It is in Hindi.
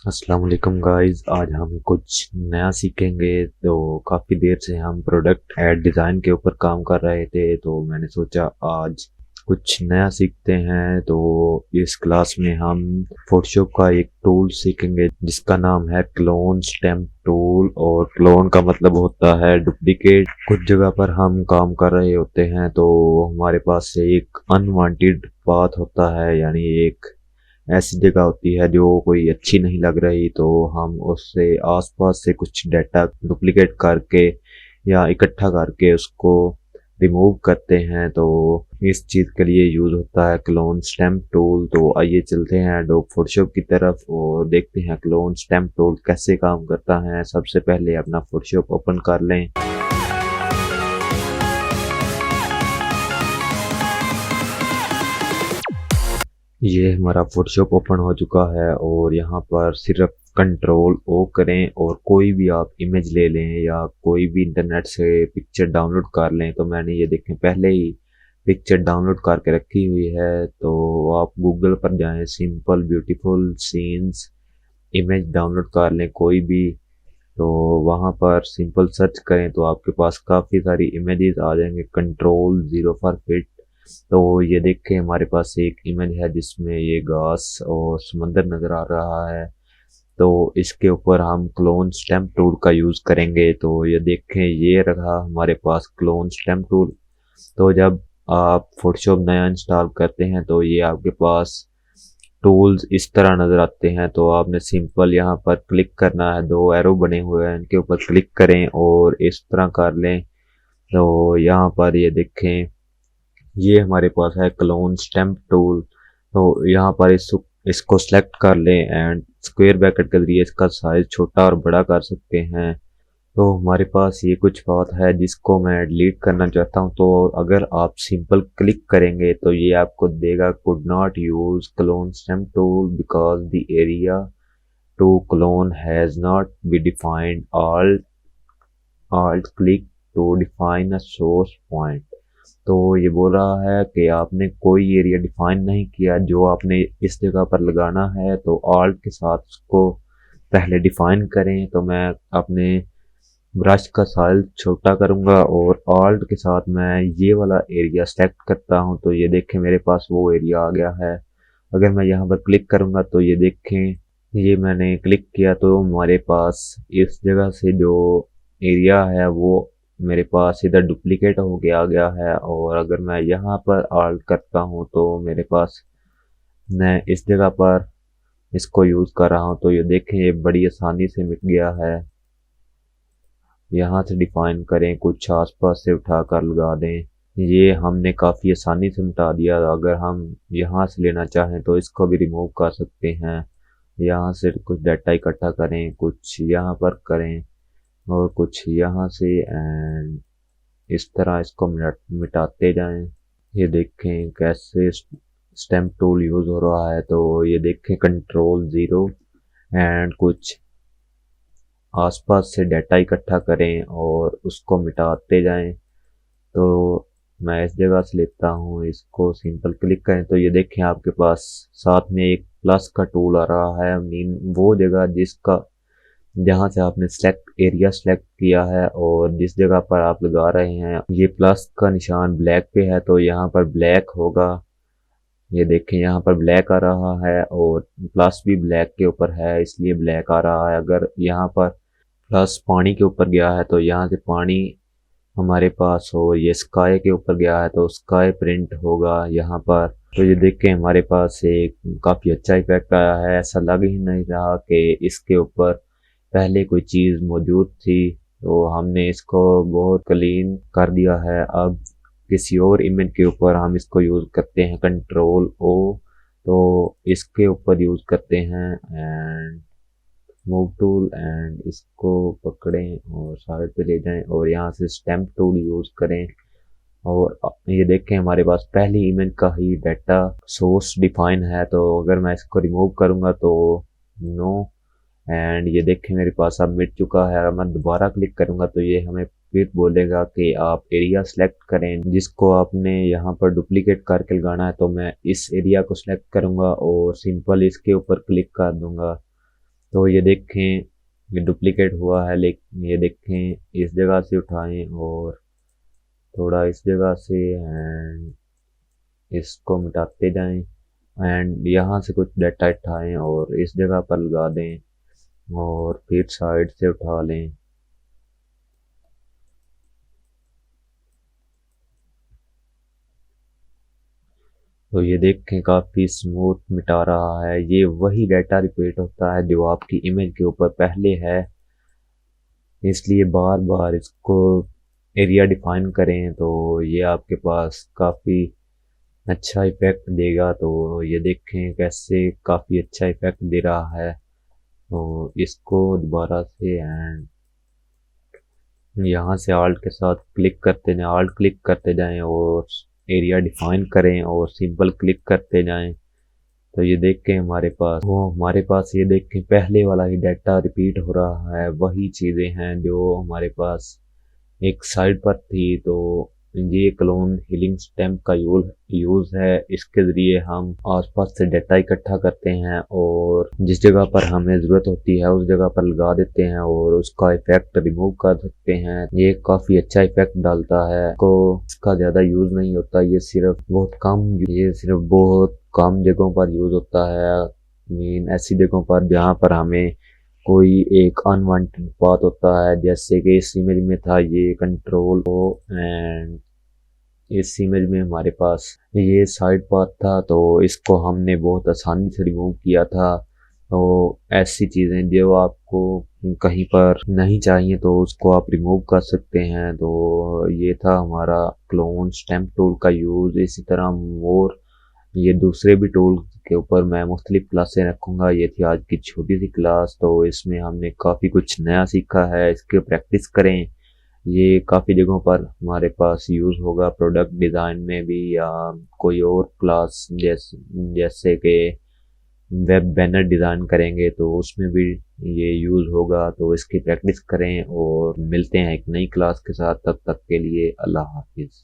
अस्सलाम वालेकुम गाइस। आज हम कुछ नया सीखेंगे। तो काफ़ी देर से हम प्रोडक्ट एड डिज़ाइन के ऊपर काम कर रहे थे, तो मैंने सोचा आज कुछ नया सीखते हैं। तो इस क्लास में हम फोटोशॉप का एक टूल सीखेंगे जिसका नाम है क्लोन स्टैम्प टूल। और क्लोन का मतलब होता है डुप्लीकेट। कुछ जगह पर हम काम कर रहे होते हैं तो हमारे पास से एक अनवांटेड पाथ होता है, यानी एक ऐसी जगह होती है जो कोई अच्छी नहीं लग रही, तो हम उससे आसपास से कुछ डाटा डुप्लीकेट करके या इकट्ठा करके उसको रिमूव करते हैं। तो इस चीज़ के लिए यूज़ होता है क्लोन स्टैम्प टूल। तो आइए चलते हैं एडोब फोटोशॉप की तरफ और देखते हैं क्लोन स्टैम्प टूल कैसे काम करता है। सबसे पहले अपना फोटोशॉप ओपन कर लें। ये हमारा फोटोशॉप ओपन हो चुका है और यहाँ पर सिर्फ कंट्रोल ओ करें और कोई भी आप इमेज ले लें या कोई भी इंटरनेट से पिक्चर डाउनलोड कर लें। तो मैंने ये देखें पहले ही पिक्चर डाउनलोड करके रखी हुई है। तो आप गूगल पर जाएं, simple beautiful scenes image download कर लें कोई भी। तो वहाँ पर सिंपल सर्च करें तो आपके पास काफ़ी सारी इमेजेस आ जाएंगे। Control zero for fit. तो ये देखें हमारे पास एक इमेज है जिसमें ये घास और समंदर नज़र आ रहा है। तो इसके ऊपर हम क्लोन स्टैम्प टूल का यूज़ करेंगे। तो ये देखें ये रहा हमारे पास क्लोन स्टैम्प टूल। तो जब आप फोटोशॉप नया इंस्टॉल करते हैं तो ये आपके पास टूल्स इस तरह नज़र आते हैं। तो आपने सिंपल यहाँ पर क्लिक करना है, दो एरो बने हुए हैं इनके ऊपर क्लिक करें और इस तरह कर लें। तो यहाँ पर ये देखें ये हमारे पास है क्लोन स्टैम्प टूल। तो यहाँ पर इसको सेलेक्ट कर लें एंड स्क्वायर ब्रैकेट के जरिए इसका साइज छोटा और बड़ा कर सकते हैं। तो हमारे पास ये कुछ बात है जिसको मैं डिलीट करना चाहता हूँ। तो अगर आप सिंपल क्लिक करेंगे तो ये आपको देगा could not use clone stamp tool because the area to clone has not be defined. Alt click to define a source point. तो ये बोल रहा है कि आपने कोई एरिया डिफाइन नहीं किया जो आपने इस जगह पर लगाना है। तो ऑल्ट के साथ उसको पहले डिफाइन करें। तो मैं अपने ब्रश का साइज छोटा करूंगा और ऑल्ट के साथ मैं ये वाला एरिया सेलेक्ट करता हूं। तो ये देखें मेरे पास वो एरिया आ गया है। अगर मैं यहाँ पर क्लिक करूंगा तो ये देखें ये मैंने क्लिक किया तो हमारे पास इस जगह से जो एरिया है वो मेरे पास इधर डुप्लीकेट हो गया आ गया है। और अगर मैं यहाँ पर ऑल्ट करता हूँ तो मेरे पास मैं इस जगह पर इसको यूज़ कर रहा हूँ। तो ये देखें ये बड़ी आसानी से मिट गया है। यहाँ से डिफाइन करें, कुछ आसपास से उठा कर लगा दें। ये हमने काफ़ी आसानी से मिटा दिया। अगर हम यहाँ से लेना चाहें तो इसको भी रिमूव कर सकते हैं। यहाँ से कुछ डाटा इकट्ठा करें, कुछ यहाँ पर करें और कुछ यहाँ से एंड इस तरह इसको मिटाते जाएं। ये देखें कैसे स्टैम्प टूल यूज़ हो रहा है। तो ये देखें कंट्रोल ज़ीरो एंड कुछ आसपास से डाटा इकट्ठा करें और उसको मिटाते जाएं। तो मैं इस जगह से लेता हूँ, इसको सिंपल क्लिक करें तो ये देखें आपके पास साथ में एक प्लस का टूल आ रहा है। मीन वो जगह जिसका जहाँ से आपने सेलेक्ट एरिया सेलेक्ट किया है और जिस जगह पर आप लगा रहे हैं ये प्लस का निशान ब्लैक पे है तो यहाँ पर ब्लैक होगा। ये देखें यहाँ पर ब्लैक आ रहा है और प्लस भी ब्लैक के ऊपर है इसलिए ब्लैक आ रहा है। अगर यहाँ पर प्लस पानी के ऊपर गया है तो यहाँ से पानी हमारे पास हो, ये स्काई के ऊपर गया है तो स्काई प्रिंट होगा यहाँ पर। तो ये देख के हमारे पास एक काफ़ी अच्छा इफेक्ट आया है। ऐसा लग ही नहीं रहा कि इसके ऊपर पहले कोई चीज़ मौजूद थी। तो हमने इसको बहुत क्लीन कर दिया है। अब किसी और इमेज के ऊपर हम इसको यूज़ करते हैं कंट्रोल ओ। तो इसके ऊपर यूज़ करते हैं एंड मूव टूल एंड इसको पकड़ें और साइड पे ले जाएं और यहाँ से स्टैम्प टूल यूज़ करें। और ये देखें हमारे पास पहली इमेज का ही डाटा सोर्स डिफाइन है। तो अगर मैं इसको रिमूव करूँगा तो नो एंड ये देखें मेरे पास अब मिट चुका है। अगर मैं दोबारा क्लिक करूँगा तो ये हमें फिर बोलेगा कि आप एरिया सेलेक्ट करें जिसको आपने यहाँ पर डुप्लीकेट करके लगाना है। तो मैं इस एरिया को सिलेक्ट करूँगा और सिंपल इसके ऊपर क्लिक कर दूँगा। तो ये देखें, ये डुप्लीकेट हुआ है, लेकिन ये देखें इस जगह से उठाएं और थोड़ा इस जगह से, एंड इसको मिटाते जाएं, एंड यहाँ से कुछ डाटा उठाएं और इस जगह पर लगा दें और फिर साइड से उठा लें। तो ये देखें काफ़ी स्मूथ मिटा रहा है। ये वही डाटा रिपीट होता है जो आपकी इमेज के ऊपर पहले है, इसलिए बार बार इसको एरिया डिफाइन करें तो ये आपके पास काफ़ी अच्छा इफेक्ट देगा। तो ये देखें कैसे काफ़ी अच्छा इफेक्ट दे रहा है। तो इसको दोबारा से, एंड यहाँ से आल्ट के साथ क्लिक करते जाएं, आल्ट क्लिक करते जाएं और एरिया डिफाइन करें और सिंपल क्लिक करते जाएं। तो ये देखें हमारे पास ये देखें पहले वाला ही डाटा रिपीट हो रहा है, वही चीज़ें हैं जो हमारे पास एक साइड पर थी। तो ये क्लोन हीलिंग स्टैम्प का यूज है। इसके ज़रिए हम आसपास से डाटा इकट्ठा करते हैं और जिस जगह पर हमें ज़रूरत होती है उस जगह पर लगा देते हैं और उसका इफेक्ट रिमूव कर सकते हैं। ये काफ़ी अच्छा इफेक्ट डालता है। को इसका ज़्यादा यूज़ नहीं होता, ये सिर्फ बहुत कम जगहों पर यूज़ होता है। मीन ऐसी जगहों पर जहाँ पर हमें कोई एक अनवांटेड बात होता है, जैसे कि इस इमेज में था ये कंट्रोल ओ, एंड इस इमेज में हमारे पास ये साइड पाथ था, तो इसको हमने बहुत आसानी से रिमूव किया था। तो ऐसी चीज़ें जो आपको कहीं पर नहीं चाहिए तो उसको आप रिमूव कर सकते हैं। तो ये था हमारा क्लोन स्टैम्प टूल का यूज़। इसी तरह मोर ये दूसरे भी टूल के ऊपर मैं मुख्तलिफ क्लासें रखूँगा। ये थी आज की छोटी सी क्लास। तो इसमें हमने काफ़ी कुछ नया सीखा है, इसके प्रैक्टिस करें। ये काफ़ी जगहों पर हमारे पास यूज़ होगा, प्रोडक्ट डिज़ाइन में भी या कोई और क्लास जैसे कि वेब बैनर डिज़ाइन करेंगे तो उसमें भी ये यूज़ होगा। तो इसकी प्रैक्टिस करें और मिलते हैं एक नई क्लास के साथ। तब तक के लिए अल्लाह हाफिज़।